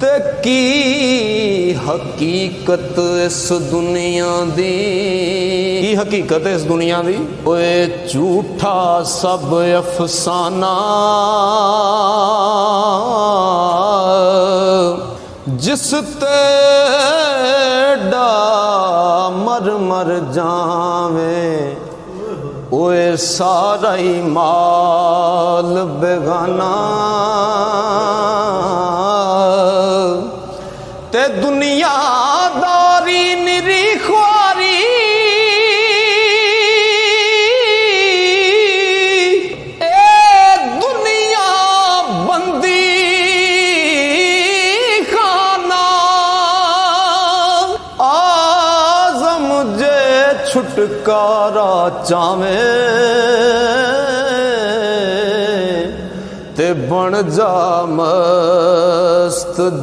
ते की हकीकत इस दुनिया दी, की हकीकत इस दुनिया दी, ओए झूठा सब अफसाना, जिस ते डा मर मर जावे, ओए सारा ही माल बेगाना। ते दुनियादारी निरी ख्वारी, ए दुनिया बंदी खाना, आज़म जे छुटकारा चावे, ते बन जा मस्त